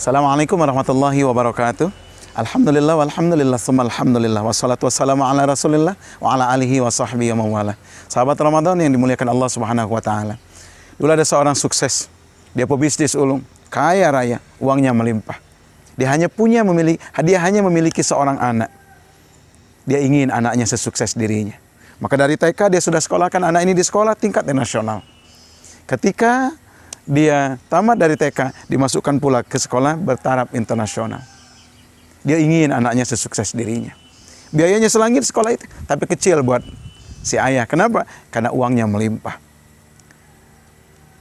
Assalamualaikum warahmatullahi wabarakatuh. Alhamdulillah walhamdulillah summa alhamdulillah wassalatu wassalamu ala rasulillah wa ala alihi wa sahbihi wa mawala. Sahabat Ramadan yang dimuliakan Allah subhanahu wa ta'ala. Dulu ada seorang sukses. Dia pebisnis ulung, kaya raya, uangnya melimpah. Dia hanya memiliki seorang anak. Dia ingin anaknya sesukses dirinya. Maka dari TK dia sudah sekolahkan anak ini di sekolah tingkat nasional. Ketika dia tamat dari TK, dimasukkan pula ke sekolah bertaraf internasional. Dia ingin anaknya sesukses dirinya. Biayanya selangit sekolah itu, tapi kecil buat si ayah. Kenapa? Karena uangnya melimpah.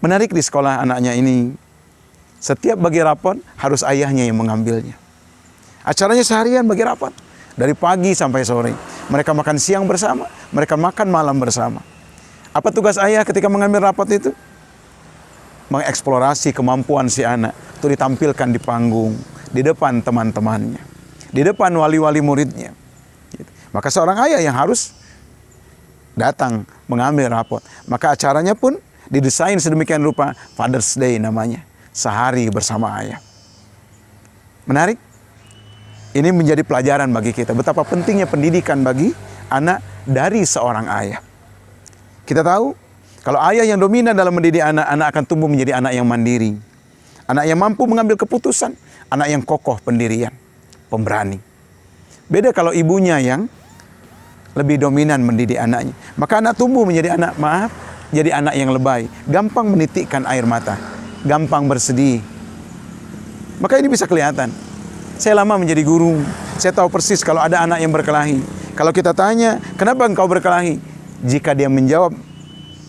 Menarik di sekolah anaknya ini, setiap bagi rapot harus ayahnya yang mengambilnya. Acaranya seharian bagi rapot, dari pagi sampai sore. Mereka makan siang bersama, mereka makan malam bersama. Apa tugas ayah ketika mengambil rapot itu? Mengeksplorasi kemampuan si anak itu ditampilkan di panggung, di depan teman-temannya, di depan wali-wali muridnya. Maka seorang ayah yang harus datang mengambil rapot. Maka acaranya pun didesain sedemikian rupa, Father's Day namanya, sehari bersama ayah. Menarik? Ini menjadi pelajaran bagi kita betapa pentingnya pendidikan bagi anak dari seorang ayah. Kita tahu kalau ayah yang dominan dalam mendidik anak, anak akan tumbuh menjadi anak yang mandiri. Anak yang mampu mengambil keputusan. Anak yang kokoh pendirian, pemberani. Beda kalau ibunya yang lebih dominan mendidik anaknya. Maka anak tumbuh menjadi jadi anak yang lebay. Gampang menitikkan air mata. Gampang bersedih. Maka ini bisa kelihatan. Saya lama menjadi guru. Saya tahu persis kalau ada anak yang berkelahi. Kalau kita tanya, kenapa engkau berkelahi? Jika dia menjawab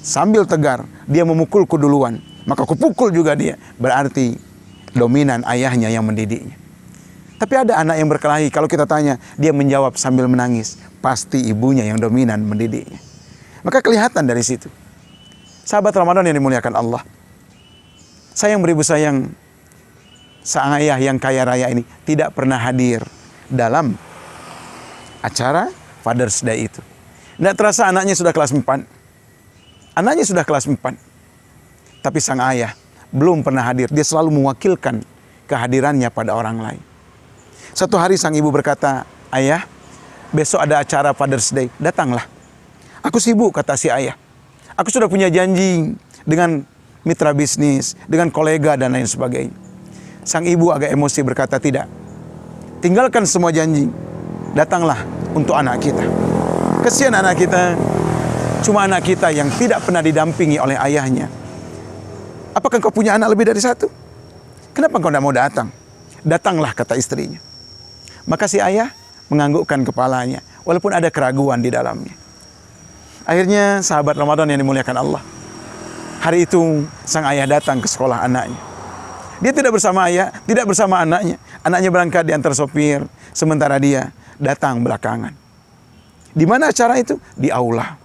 sambil tegar, dia memukulku duluan, maka kupukul juga dia. Berarti dominan ayahnya yang mendidiknya. Tapi ada anak yang berkelahi, kalau kita tanya, dia menjawab sambil menangis. Pasti ibunya yang dominan mendidiknya. Maka kelihatan dari situ. Sahabat Ramadan yang dimuliakan Allah. Sayang beribu sayang, sang ayah yang kaya raya ini tidak pernah hadir dalam acara Father's Day itu. Tidak terasa anaknya sudah kelas 4. Anaknya sudah kelas 4. Tapi sang ayah belum pernah hadir. Dia selalu mewakilkan kehadirannya pada orang lain. Satu hari sang ibu berkata, ayah, besok ada acara Father's Day, datanglah. Aku sibuk, kata si ayah. Aku sudah punya janji dengan mitra bisnis, dengan kolega dan lain sebagainya. Sang ibu agak emosi berkata, tidak. Tinggalkan semua janji. Datanglah untuk anak kita. Kesian anak kita. Cuma anak kita yang tidak pernah didampingi oleh ayahnya. Apakah kau punya anak lebih dari satu? Kenapa kau tidak mau datang? Datanglah, kata istrinya. Maka si ayah menganggukkan kepalanya, walaupun ada keraguan di dalamnya. Akhirnya sahabat Ramadan yang dimuliakan Allah. Hari itu sang ayah datang ke sekolah anaknya. Dia tidak bersama ayah, tidak bersama anaknya. Anaknya berangkat diantar sopir, sementara dia datang belakangan. Di mana acara itu? Di aula.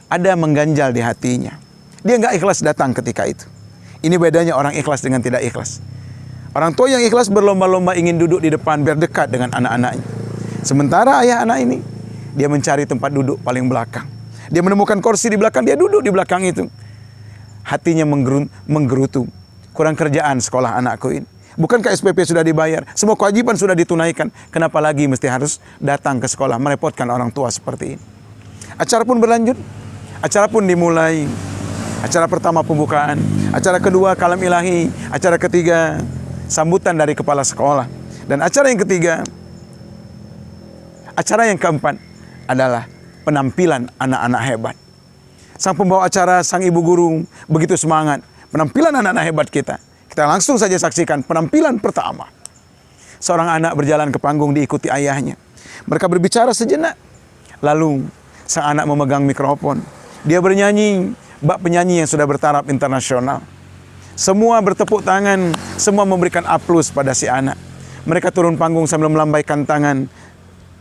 Ada mengganjal di hatinya. Dia nggak ikhlas datang ketika itu. Ini bedanya orang ikhlas dengan tidak ikhlas. Orang tua yang ikhlas berlomba-lomba ingin duduk di depan biar dekat dengan anak-anaknya. Sementara ayah anak ini, dia mencari tempat duduk paling belakang. Dia menemukan kursi di belakang, dia duduk di belakang itu. Hatinya menggerutu. Kurang kerjaan sekolah anakku ini. Bukankah SPP sudah dibayar? Semua kewajiban sudah ditunaikan. Kenapa lagi mesti harus datang ke sekolah merepotkan orang tua seperti ini? Acara pun berlanjut. Acara pun dimulai. Acara pertama pembukaan, acara kedua kalam ilahi, acara ketiga sambutan dari kepala sekolah, dan acara yang ketiga, acara yang keempat adalah penampilan anak-anak hebat. Sang pembawa acara, sang ibu guru begitu semangat. Penampilan anak-anak hebat kita. Kita langsung saja saksikan penampilan pertama. Seorang anak berjalan ke panggung diikuti ayahnya. Mereka berbicara sejenak. Lalu sang anak memegang mikrofon. Dia bernyanyi, bak penyanyi yang sudah bertaraf internasional. Semua bertepuk tangan, semua memberikan aplaus pada si anak. Mereka turun panggung sambil melambaikan tangan,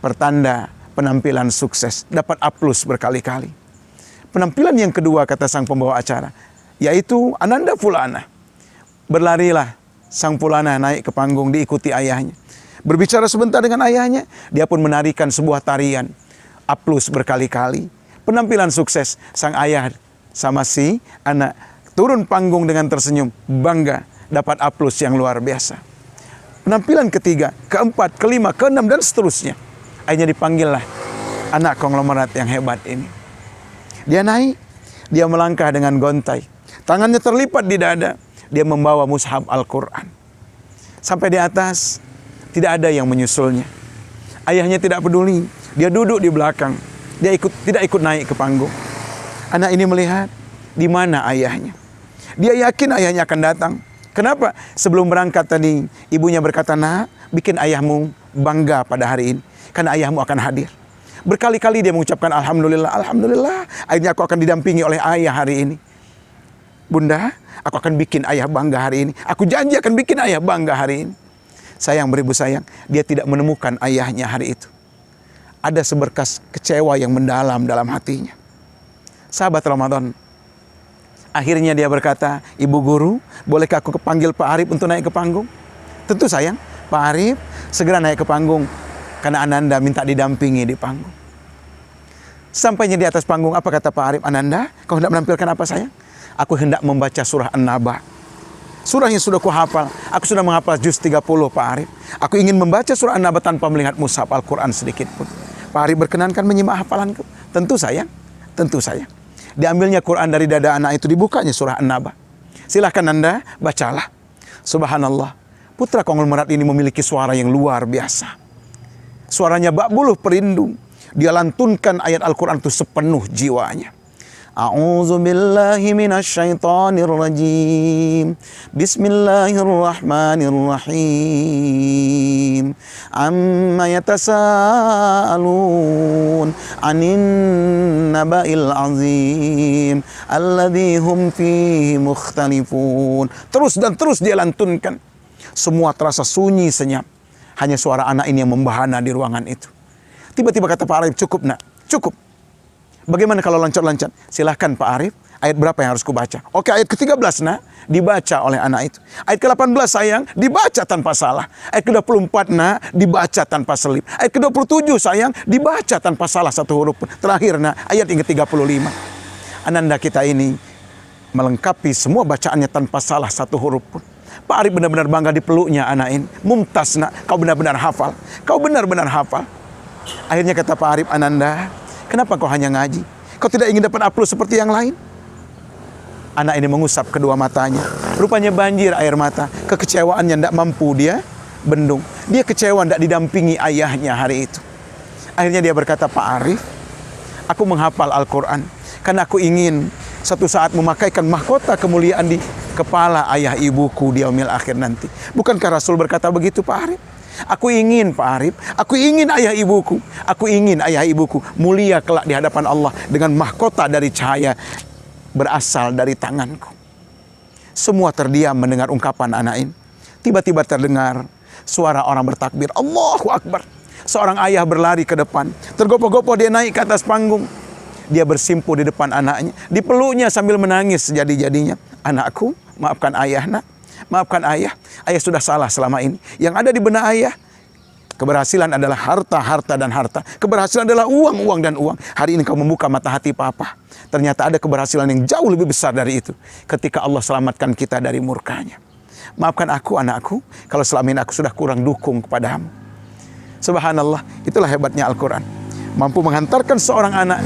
pertanda penampilan sukses, dapat aplaus berkali-kali. Penampilan yang kedua, kata sang pembawa acara, yaitu Ananda Fulana. Berlarilah sang Fulana naik ke panggung diikuti ayahnya. Berbicara sebentar dengan ayahnya, dia pun menarikan sebuah tarian. Aplaus berkali-kali. Penampilan sukses, sang ayah sama si anak turun panggung dengan tersenyum, bangga dapat A+ yang luar biasa. Penampilan ketiga, keempat, kelima, keenam, dan seterusnya. Akhirnya dipanggillah anak konglomerat yang hebat ini. Dia naik, dia melangkah dengan gontai. Tangannya terlipat di dada. Dia membawa mushaf Al-Quran. Sampai di atas, tidak ada yang menyusulnya. Ayahnya tidak peduli. Dia duduk di belakang. Dia tidak ikut naik ke panggung. Anak ini melihat, di mana ayahnya. Dia yakin ayahnya akan datang. Kenapa? Sebelum berangkat tadi, ibunya berkata, "Nak, bikin ayahmu bangga pada hari ini. Karena ayahmu akan hadir." Berkali-kali dia mengucapkan Alhamdulillah, Alhamdulillah. Akhirnya aku akan didampingi oleh ayah hari ini. Bunda, aku akan bikin ayah bangga hari ini. Aku janji akan bikin ayah bangga hari ini. Sayang beribu sayang, dia tidak menemukan ayahnya hari itu. Ada seberkas kecewa yang mendalam dalam hatinya. Sahabat Ramadan, akhirnya dia berkata, "Ibu guru, bolehkah aku panggil Pak Arif untuk naik ke panggung?" Tentu sayang, Pak Arif segera naik ke panggung. Karena Ananda minta didampingi di panggung. Sampainya di atas panggung, apa kata Pak Arif? "Ananda, kau hendak menampilkan apa sayang?" "Aku hendak membaca surah An-Naba. Surahnya sudah kuhafal. Aku sudah menghafal juz 30 Pak Arif. Aku ingin membaca surah An-Naba tanpa melihat mushaf Al-Quran sedikit pun." Pak Arif berkenankan menyimak hafalanku? Tentu sayang, tentu sayang. Diambilnya Quran dari dada anak itu, dibukanya surah An-Naba. "Silahkan Anda, bacalah." Subhanallah, putra konglomerat ini memiliki suara yang luar biasa. Suaranya bak buluh perindu. Dia lantunkan ayat Al-Quran itu sepenuh jiwanya. A'udzu billahi minasyaitonir rajim. Bismillahirrahmanirrahim. Amma yatasaalun 'anin naba'il 'azim alladzi hum fihi mukhtalifun. Terus dan terus dia lantunkan. Semua terasa sunyi senyap. Hanya suara anak ini yang membahana di ruangan itu. Tiba-tiba kata Pak Arif, "Cukup nak, cukup. Bagaimana kalau loncat-loncat?" "Silahkan Pak Arif, ayat berapa yang harus kubaca?" "Oke, ayat ke-13 nak." Dibaca oleh anak itu. "Ayat ke-18 sayang," dibaca tanpa salah. "Ayat ke-24 nak," dibaca tanpa selip. "Ayat ke-27 sayang," dibaca tanpa salah satu huruf pun. "Terakhir nak, ayat yang ke-35. Ananda kita ini melengkapi semua bacaannya tanpa salah satu huruf pun. Pak Arif benar-benar bangga dipeluknya anak ini. "Mumtaz nak, kau benar-benar hafal. Kau benar-benar hafal." Akhirnya kata Pak Arif, "Ananda, kenapa kau hanya ngaji? Kau tidak ingin dapat A+ seperti yang lain?" Anak ini mengusap kedua matanya. Rupanya banjir air mata. Kekecewaannya tidak mampu dia bendung. Dia kecewa tidak didampingi ayahnya hari itu. Akhirnya dia berkata, "Pak Arif, aku menghafal Al-Quran karena aku ingin satu saat memakaikan mahkota kemuliaan di kepala ayah ibuku di yaumil akhir nanti." Bukankah Rasul berkata begitu Pak Arif? Aku ingin Pak Arif, aku ingin ayah ibuku, aku ingin ayah ibuku mulia kelak di hadapan Allah dengan mahkota dari cahaya berasal dari tanganku. Semua terdiam mendengar ungkapan anak ini. Tiba-tiba terdengar suara orang bertakbir, Allahu Akbar. Seorang ayah berlari ke depan, tergopoh-gopoh dia naik ke atas panggung. Dia bersimpuh di depan anaknya, dipeluknya sambil menangis sejadi-jadinya. "Anakku, maafkan ayah nak. Maafkan ayah. Ayah sudah salah selama ini. Yang ada di benak ayah, keberhasilan adalah harta, harta, dan harta. Keberhasilan adalah uang, uang, dan uang. Hari ini kau membuka mata hati papa. Ternyata ada keberhasilan yang jauh lebih besar dari itu. Ketika Allah selamatkan kita dari murkanya. Maafkan aku anakku, kalau selama ini aku sudah kurang dukung kepadamu." Subhanallah, itulah hebatnya Al-Quran. Mampu menghantarkan seorang anak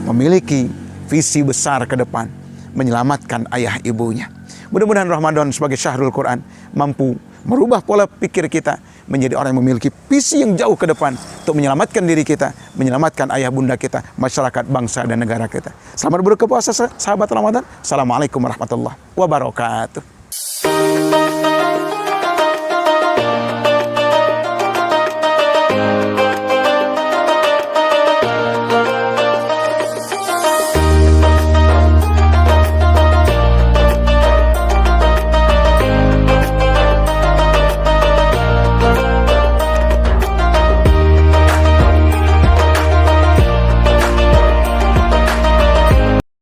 memiliki visi besar ke depan. Menyelamatkan ayah ibunya. Mudah-mudahan Ramadan sebagai syahrul Quran mampu merubah pola pikir kita menjadi orang yang memiliki visi yang jauh ke depan untuk menyelamatkan diri kita, menyelamatkan ayah bunda kita, masyarakat, bangsa, dan negara kita. Selamat berbuka puasa sahabat Ramadan. Assalamualaikum warahmatullahi wabarakatuh.